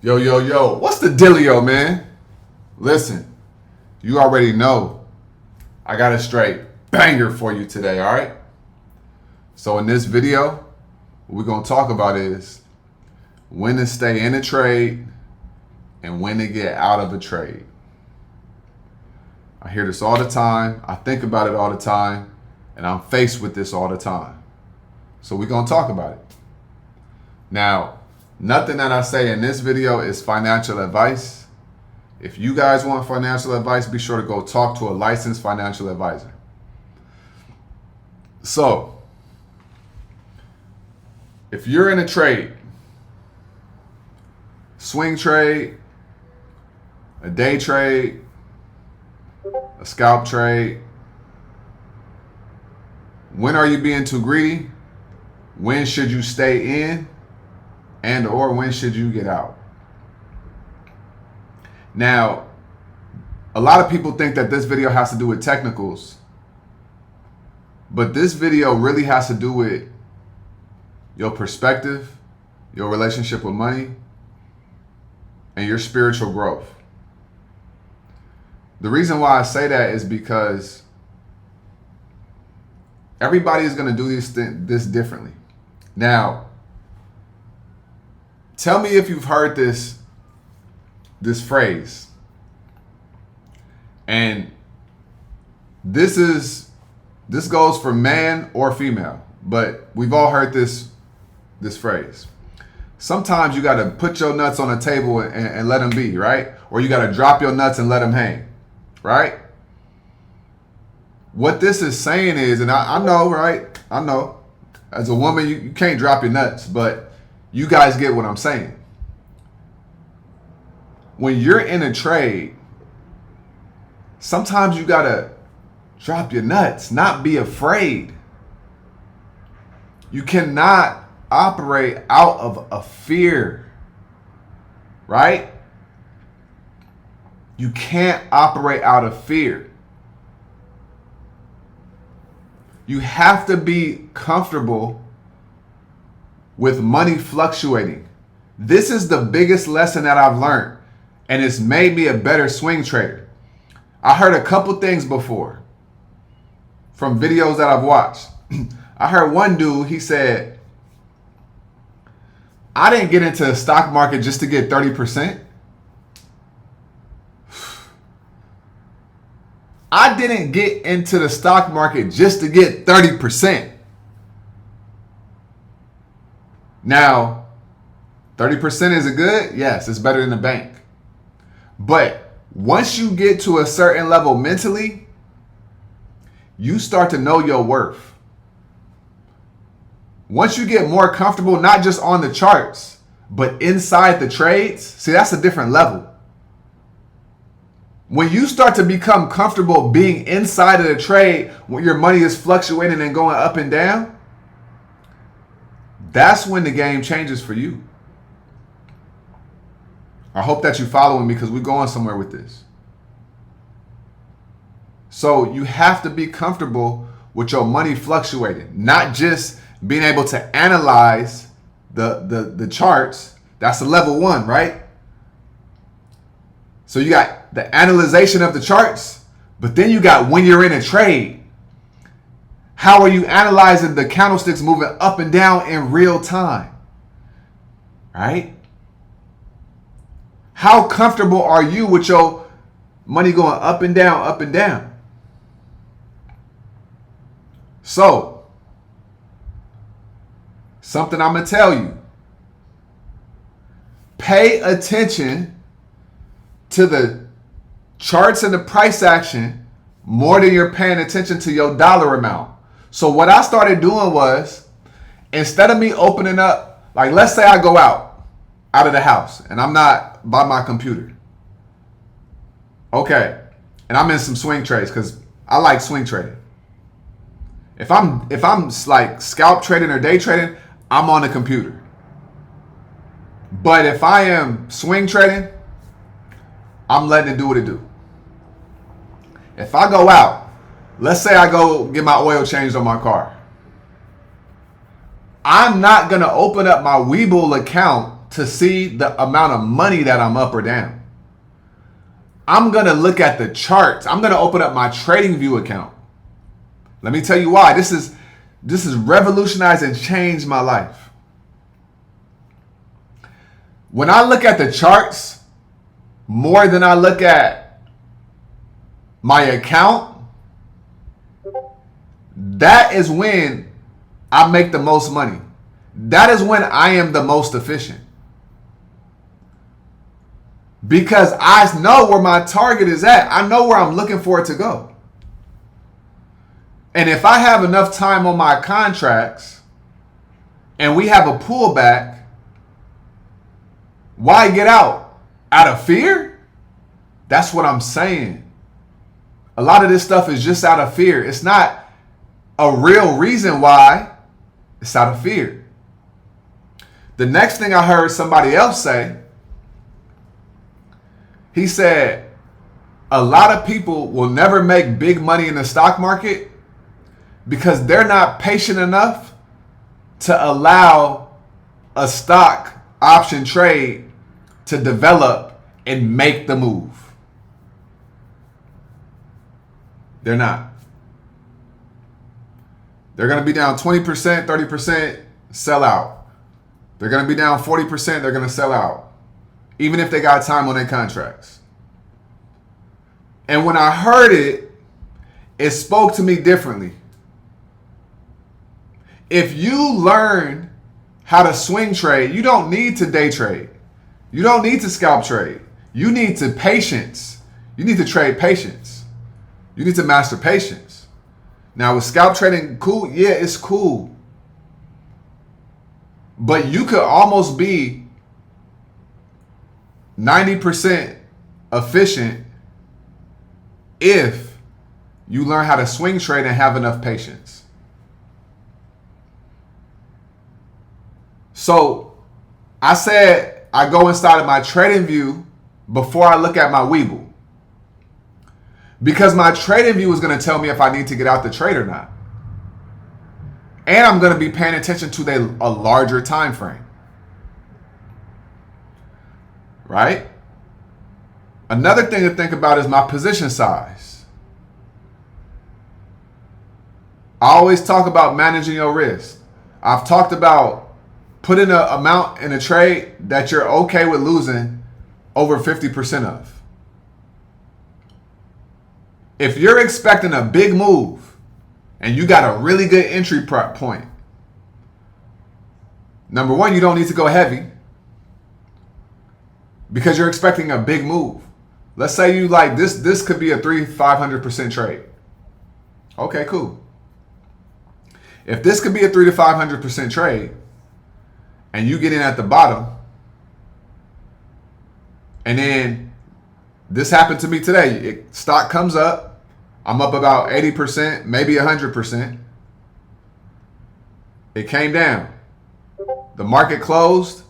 Yo, yo, yo, what's the dealio, man? Listen, you already know I got a straight banger for you today, all right? So in this video, what we're going to talk about is when to stay in a trade and when to get out of a trade. I hear this all the time. I think about it all the time, and I'm faced with this all the time. So we're going to talk about it. Now, nothing that I say in this video is financial advice. If you guys want financial advice, be sure to go talk to a licensed financial advisor. So, if you're in a trade, swing trade, a day trade, a scalp trade, when are you being too greedy? When should you stay in? And or when should you get out? Now, a lot of people think that this video has to do with technicals, but this video really has to do with your perspective, your relationship with money, and your spiritual growth. The reason why I say that is because everybody is going to do this differently. Now, tell me if you've heard this phrase. And this goes for man or female, but we've all heard this phrase. Sometimes you got to put your nuts on a table and let them be, right? Or you got to drop your nuts and let them hang, right? What this is saying is, and I know, right? I know, as a woman, you can't drop your nuts, but you guys get what I'm saying. When you're in a trade, sometimes you gotta drop your nuts, not be afraid. You cannot operate out of a fear, right? You can't operate out of fear. You have to be comfortable with money fluctuating. This is the biggest lesson that I've learned, and it's made me a better swing trader. I heard a couple things before from videos that I've watched. I heard one dude, he said, I didn't get into the stock market just to get 30%. I didn't get into the stock market just to get 30%. Now, 30% is it good? Yes, it's better than the bank. But once you get to a certain level mentally, you start to know your worth. Once you get more comfortable, not just on the charts, but inside the trades, see, that's a different level. When you start to become comfortable being inside of the trade, when your money is fluctuating and going up and down, that's when the game changes for you. I hope that you're following me because we're going somewhere with this. So you have to be comfortable with your money fluctuating, not just being able to analyze the charts. That's the level one, right? So you got the analyzation of the charts, but then you got when you're in a trade. How are you analyzing the candlesticks moving up and down in real time? Right? How comfortable are you with your money going up and down, up and down? So, something I'm going to tell you. Pay attention to the charts and the price action more than you're paying attention to your dollar amount. So what I started doing was, instead of me opening up, like let's say I go out of the house and I'm not by my computer. Okay. And I'm in some swing trades because I like swing trading. If I'm like scalp trading or day trading, I'm on the computer. But if I am swing trading, I'm letting it do what it do. If I go out, let's say I go get my oil changed on my car. I'm not going to open up my Webull account to see the amount of money that I'm up or down. I'm going to look at the charts. I'm going to open up my TradingView account. Let me tell you why. This is revolutionized and changed my life. When I look at the charts more than I look at my account, that is when I make the most money. That is when I am the most efficient. Because I know where my target is at. I know where I'm looking for it to go. And if I have enough time on my contracts and we have a pullback, why get out? Out of fear? That's what I'm saying. A lot of this stuff is just out of fear. It's not a real reason why. It's out of fear. The next thing I heard somebody else say, he said, a lot of people will never make big money in the stock market because they're not patient enough to allow a stock option trade to develop and make the move. They're not. They're going to be down 20%, 30%, sell out. They're going to be down 40%, they're going to sell out. Even if they got time on their contracts. And when I heard it, it spoke to me differently. If you learn how to swing trade, you don't need to day trade. You don't need to scalp trade. You need to patience. You need to trade patience. You need to master patience. Now, with scalp trading, cool. Yeah, it's cool. But you could almost be 90% efficient if you learn how to swing trade and have enough patience. So I said I go inside of my TradingView before I look at my Webull. Because my TradingView is going to tell me if I need to get out the trade or not. And I'm going to be paying attention to a larger time frame. Right? Another thing to think about is my position size. I always talk about managing your risk. I've talked about putting an amount in a trade that you're okay with losing over 50% of. If you're expecting a big move and you got a really good entry point, number one, you don't need to go heavy because you're expecting a big move. Let's say you like this could be a 300-500% trade. Okay, cool. If this could be a 300 to 500% trade and you get in at the bottom, and then this happened to me today. Stock comes up. I'm up about 80%, maybe 100%. It came down. The market closed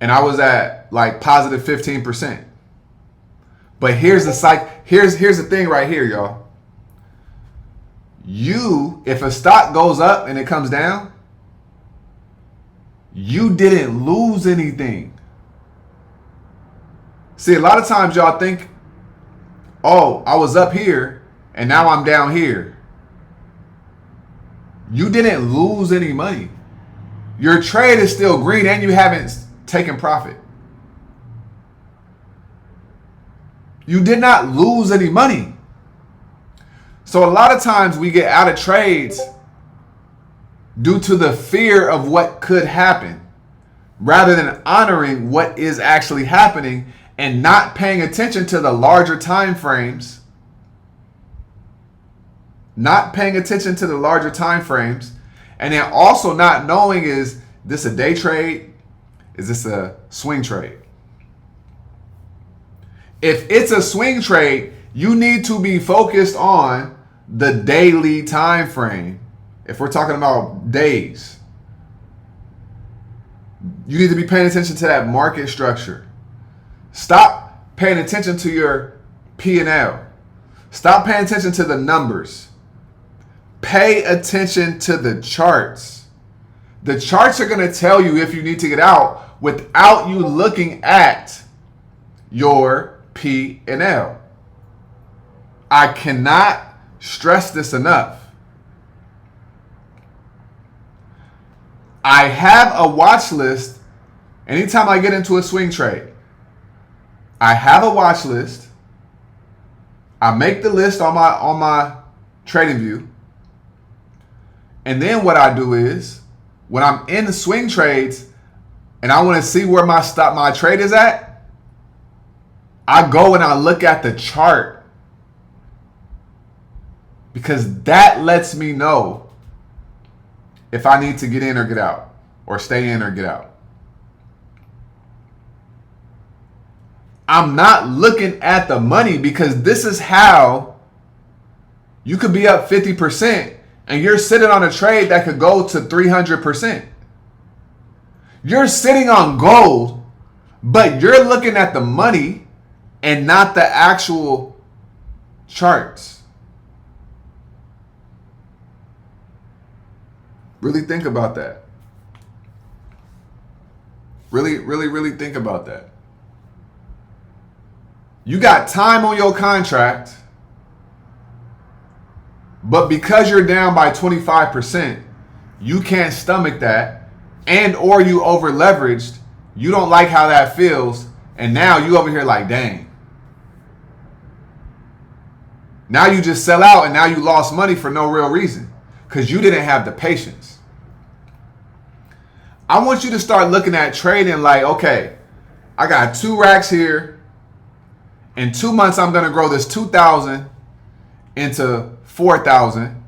and I was at like positive 15%. But here's the thing right here, y'all. If a stock goes up and it comes down, you didn't lose anything. See, a lot of times y'all think, oh, I was up here and now I'm down here. You didn't lose any money. Your trade is still green and you haven't taken profit. You did not lose any money. So a lot of times we get out of trades due to the fear of what could happen rather than honoring what is actually happening and not paying attention to the larger time frames. Not paying attention to the larger time frames. And then also not knowing, is this a day trade? Is this a swing trade? If it's a swing trade, you need to be focused on the daily time frame. If we're talking about days, you need to be paying attention to that market structure. Stop paying attention to your P&L. Stop paying attention to the numbers. Pay attention to the charts. The charts are going to tell you if you need to get out without you looking at your P&L. I cannot stress this enough. I have a watch list anytime I get into a swing trade. I have a watch list. I make the list on my trading view. And then what I do is when I'm in the swing trades and I want to see where my trade is at, I go and I look at the chart, because that lets me know if I need to get in or get out, or stay in or get out. I'm not looking at the money, because this is how you could be up 50% and you're sitting on a trade that could go to 300%. You're sitting on gold, but you're looking at the money and not the actual charts. Really think about that. Really think about that. You got time on your contract, but because you're down by 25%, you can't stomach that, and or you over leveraged, you don't like how that feels, and now you over here like, dang. Now you just sell out and now you lost money for no real reason, because you didn't have the patience. I want you to start looking at trading like, okay, I got 2 racks here. In 2 months, I'm going to grow this 2,000 into 4,000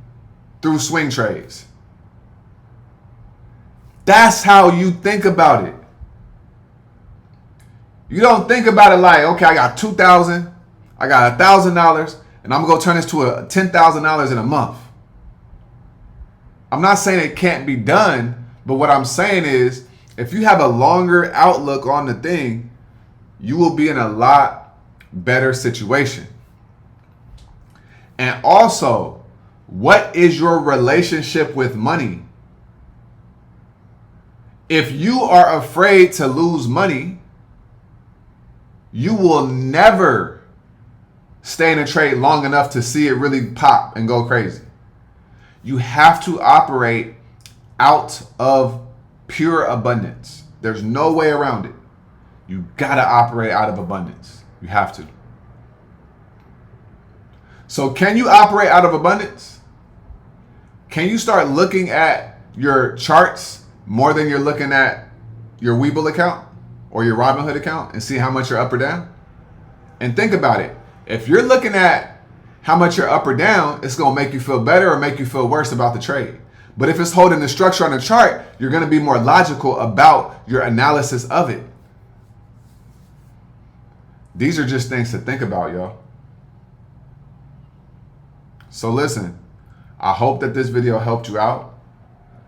through swing trades. That's how you think about it. You don't think about it like, okay, I got 2,000, I got $1,000, and I'm going to turn this to a $10,000 in a month. I'm not saying it can't be done, but what I'm saying is, if you have a longer outlook on the thing, you will be in a lot better situation. And also, what is your relationship with money? If you are afraid to lose money, you will never stay in a trade long enough to see it really pop and go crazy. You have to operate out of pure abundance. There's no way around it. You gotta operate out of abundance. You have to. So can you operate out of abundance? Can you start looking at your charts more than you're looking at your Webull account or your Robinhood account and see how much you're up or down? And think about it. If you're looking at how much you're up or down, it's going to make you feel better or make you feel worse about the trade. But if it's holding the structure on the chart, you're going to be more logical about your analysis of it. These are just things to think about, y'all. So listen, I hope that this video helped you out.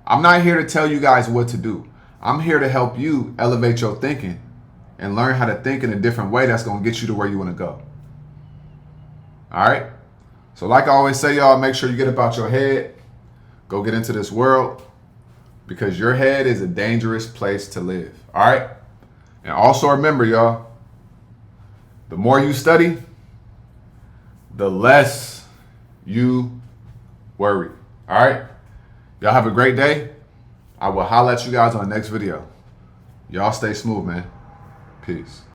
I'm not here to tell you guys what to do. I'm here to help you elevate your thinking and learn how to think in a different way that's going to get you to where you want to go. All right? So like I always say, y'all, make sure you get up out your head. Go get into this world, because your head is a dangerous place to live. All right? And also remember, y'all, the more you study, the less you worry. All right? Y'all have a great day. I will holler at you guys on the next video. Y'all stay smooth, man. Peace.